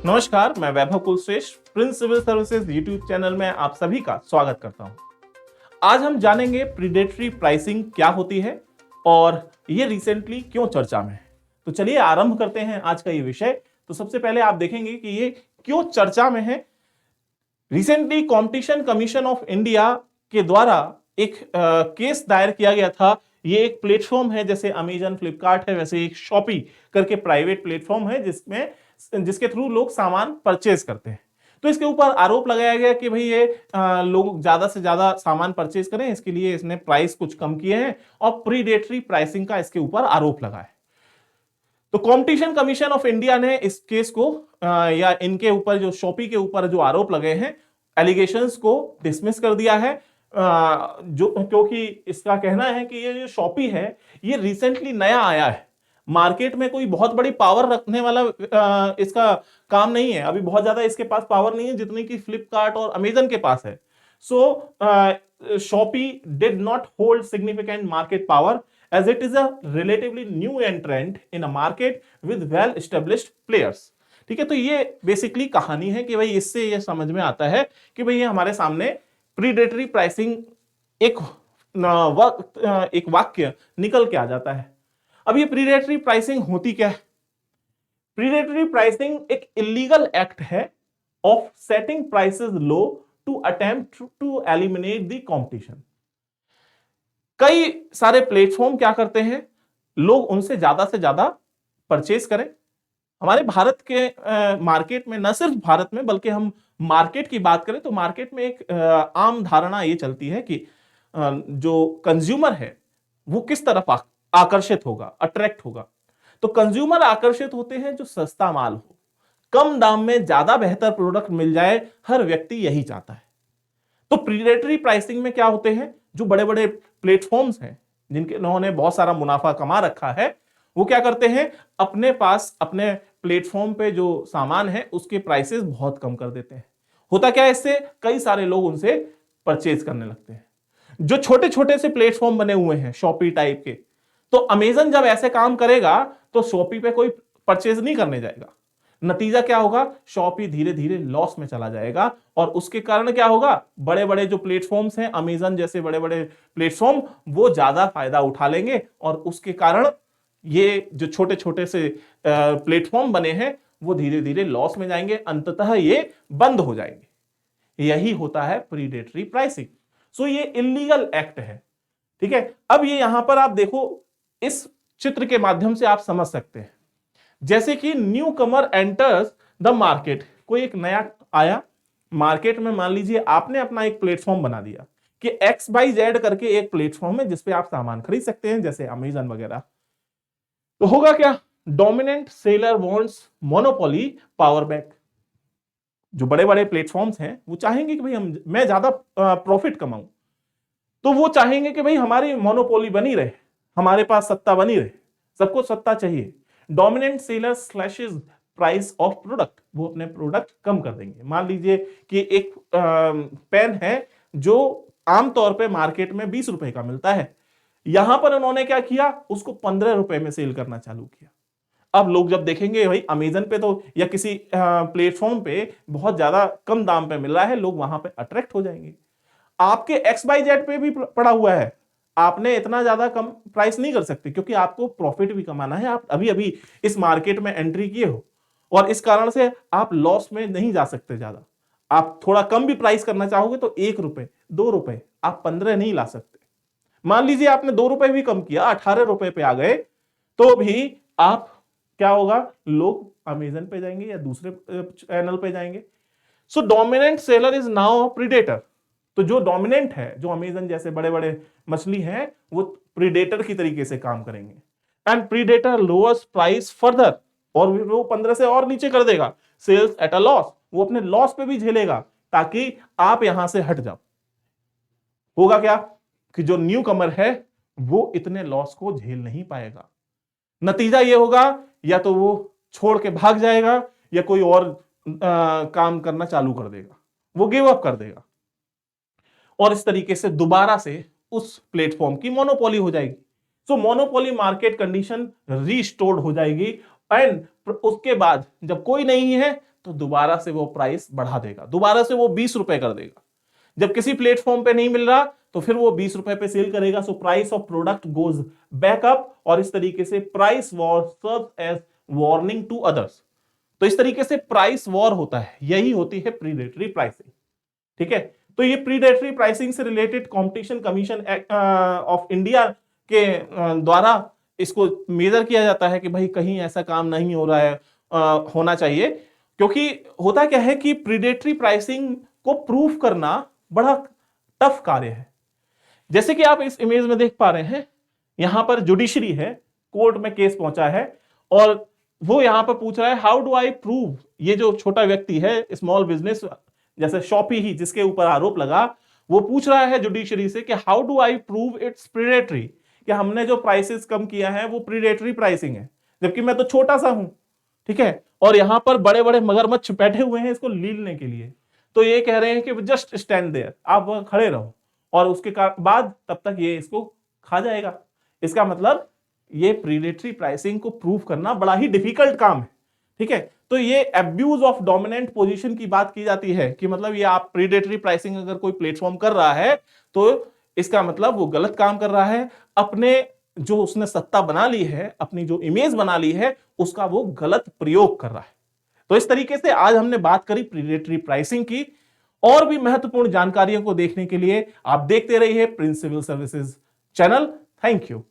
नमस्कार, मैं Vaibhav Kulshreshtha prince civil services YouTube channel में आप सभी का स्वागत करता हूं। आज हम जानेंगे प्रीडेटरी प्राइसिंग क्या होती है और ये रिसेंटली क्यों चर्चा में है। तो चलिए आरंभ करते हैं आज का ये विषय। तो सबसे पहले आप देखेंगे कि ये क्यों चर्चा में है। Recently competition commission of India के द्वारा एक केस दायर किया गया था। ये एक प्लेटफॉर्म है, जैसे अमेजन, फ्लिपकार्ट है, वैसे एक शॉपी करके प्राइवेट प्लेटफॉर्म है जिसके थ्रू लोग सामान परचेज करते हैं। तो इसके ऊपर आरोप लगाया गया कि भाई ये लोग ज्यादा से ज्यादा सामान परचेज करें, इसके लिए इसने प्राइस कुछ कम किए हैं और प्रीडेटरी प्राइसिंग का इसके ऊपर आरोप लगा है। तो कॉम्पिटिशन कमीशन ऑफ इंडिया ने इस केस को या इनके ऊपर जो शॉपी के ऊपर जो आरोप लगे हैं, एलिगेशंस को डिसमिस कर दिया है। जो क्योंकि इसका कहना है कि ये जो शॉपी है ये रिसेंटली नया आया है, मार्केट में कोई बहुत बड़ी पावर रखने वाला इसका काम नहीं है। अभी बहुत ज्यादा इसके पास पावर नहीं है जितनी कि फ्लिपकार्ट और अमेजन के पास है। So Shopee did not hold significant market power as it is a relatively new entrant in a market with well established players। ठीक है, तो ये बेसिकली कहानी है कि भाई इससे ये समझ में आता है कि भाई ये हमारे सामने प्रीडेटरी प्राइसिंग एक वाक्य निकल के आ जाता है। अब ये प्रीडेटरी प्राइसिंग होती क्या है? प्रीडेटरी प्राइसिंग एक इलीगल एक्ट है of setting prices low to attempt to eliminate the competition. कई सारे प्लेटफॉर्म क्या करते हैं, लोग उनसे ज्यादा परचेज करें। हमारे भारत के मार्केट में, न सिर्फ भारत में बल्कि हम मार्केट की बात करें तो मार्केट में एक आम धारणा ये चलती है कि जो कंज्यूमर है वो किस तरफ आकर्षित होगा, अट्रैक्ट होगा। तो कंज्यूमर आकर्षित होते हैं जो सस्ता माल हो, कम दाम में ज्यादा बेहतर प्रोडक्ट मिल जाए, हर व्यक्ति यही चाहता है। तो प्रीडेटरी प्राइसिंग में क्या होते हैं, जो बड़े बड़े प्लेटफॉर्म्स हैं जिनके उन्होंने बहुत सारा मुनाफा कमा रखा है, वो क्या करते हैं, अपने पास अपने प्लेटफॉर्म पे जो सामान है उसके प्राइसेस बहुत कम कर देते हैं। होता क्या है, इससे कई सारे लोग उनसे परचेज करने लगते हैं। जो छोटे छोटे से प्लेटफॉर्म बने हुए हैं शॉपी टाइप के, तो अमेजन जब ऐसे काम करेगा तो शॉपी पे कोई परचेज नहीं करने जाएगा। नतीजा क्या होगा, शॉपी धीरे धीरे लॉस में चला जाएगा और उसके कारण क्या होगा, बड़े बड़े जो प्लेटफॉर्म्स हैं, अमेजन जैसे बड़े बड़े प्लेटफॉर्म, वो ज्यादा फायदा उठा लेंगे और उसके कारण ये जो छोटे छोटे से प्लेटफॉर्म बने हैं वो धीरे धीरे लॉस में जाएंगे, अंततः ये बंद हो जाएंगे। यही होता है प्रीडेटरी प्राइसिंग। सो ये इलीगल एक्ट है। ठीक है, अब ये यहां पर आप देखो, इस चित्र के माध्यम से आप समझ सकते हैं। जैसे कि new Qamar enters the market, कोई एक नया आया मार्केट में, मान लीजिए आपने अपना एक प्लेटफॉर्म बना दिया कि XYZ करके एक प्लेटफॉर्म है जिसपे आप सामान खरीद सकते हैं, जैसे अमेजन वगैरह। तो होगा क्या, dominant seller wants monopoly power back. जो बड़े बड़े प्लेटफॉर्म्स हैं वो चाहेंगे कि भाई मैं ज्यादा प्रॉफिट कमाऊं, तो वो चाहेंगे कि भाई हमारी मोनोपोली बनी रहे, हमारे पास सत्ता बनी रहे, सबको सत्ता चाहिए। Dominant seller slashes price of product, वो अपने प्रोडक्ट कम कर देंगे। मान लीजिए कि एक पेन है जो आमतौर पे मार्केट में 20 रुपए का मिलता है, यहां पर उन्होंने क्या किया, उसको 15 रुपए में सेल करना चालू किया। अब लोग जब देखेंगे भाई अमेजन पे तो या किसी प्लेटफॉर्म पे बहुत ज्यादा कम दाम पे मिल रहा है, लोग वहां पे अट्रैक्ट हो जाएंगे। आपके XYZ पे भी पड़ा हुआ है, आपने इतना ज्यादा कम प्राइस नहीं कर सकते क्योंकि आपको प्रॉफिट भी कमाना है। आप अभी अभी इस मार्केट में एंट्री किए हो और इस कारण से आप लॉस में नहीं जा सकते ज्यादा। आप थोड़ा कम भी प्राइस करना चाहोगे तो 1 रुपए 2 रुपए, आप 15 नहीं ला सकते। मान लीजिए आपने 2 रुपए भी कम किया, 18 रुपए पे आ गए, तो भी आप क्या होगा, लोग अमेजन पे जाएंगे या दूसरे चैनल पे जाएंगे। सो dominant seller is now predator. तो जो डोमिनेंट है, जो अमेजन जैसे बड़े बड़े मछली हैं, वो प्रीडेटर की तरीके से काम करेंगे। And predator lowers price further, और वो 15 से और नीचे कर देगा। सेल्स एट अ लॉस, वो अपने लॉस पे भी झेलेगा ताकि आप यहां से हट जाओ। होगा क्या कि जो न्यू कमर है वो इतने लॉस को झेल नहीं पाएगा। नतीजा ये होगा, या तो वो छोड़ के भाग जाएगा या कोई और काम करना चालू कर देगा, वो गिव अप कर देगा और इस तरीके से दोबारा से उस प्लेटफॉर्म की मोनोपोली हो जाएगी। सो मोनोपोली मार्केट कंडीशन रीस्टोर्ड हो जाएगी एंड उसके बाद जब कोई नहीं है तो दोबारा से वो प्राइस बढ़ा देगा, दोबारा से वो 20 रुपए कर देगा। जब किसी प्लेटफॉर्म पे नहीं मिल रहा तो फिर वो 20 रुपए पे सेल करेगा। So price of product goes back up, और इस तरीके से price war serves as warning to others. तो इस तरीके से प्राइस वॉर होता है, यही होती है प्रीडेटरी प्राइसिंग। ठीक है, तो ये प्रीडेटरी प्राइसिंग से related competition commission of India के द्वारा इसको मेजर किया जाता है कि भाई कहीं ऐसा काम नहीं हो रहा है, होना चाहिए। क्योंकि होता क्या है कि प्रीडेटरी प्राइसिंग को प्रूफ करना बड़ा टफ कार्य है। जैसे कि आप इस इमेज में देख पा रहे हैं, यहां पर जुडिशरी है, कोर्ट में केस पहुंचा है और वो यहां पर पूछ रहा है हाउ डू आई प्रूव, ये जो छोटा व्यक्ति है स्मॉल बिजनेस जैसे शॉपी ही जिसके ऊपर आरोप लगा, वो पूछ रहा है जुडिशरी से कि how do I prove it's predatory, कि हमने जो प्राइसेस कम किया है वो प्रीडेटरी प्राइसिंग है, जबकि मैं तो छोटा सा हूं। ठीक है, और यहां पर बड़े बड़े मगरमच्छ बैठे हुए हैं इसको लीलने के लिए। तो ये कह रहे हैं कि जस्ट स्टैंड देयर, आप वहां खड़े रहो और उसके बाद तब तक ये इसको खा जाएगा। इसका मतलब ये प्रीडेटरी प्राइसिंग को प्रूव करना बड़ा ही डिफिकल्ट काम है। ठीक है, तो ये अब्यूज ऑफ डोमिनेंट पोजीशन की बात की जाती है कि मतलब ये आप प्रीडेटरी प्राइसिंग अगर कोई प्लेटफॉर्म कर रहा है तो इसका मतलब वो गलत काम कर रहा है, अपने जो उसने सत्ता बना ली है, अपनी जो इमेज बना ली है, उसका वो गलत प्रयोग कर रहा है। तो इस तरीके से आज हमने बात करी प्रीडेटरी प्राइसिंग की। और भी महत्वपूर्ण जानकारियों को देखने के लिए आप देखते रहिए Prince civil services channel. Thank you.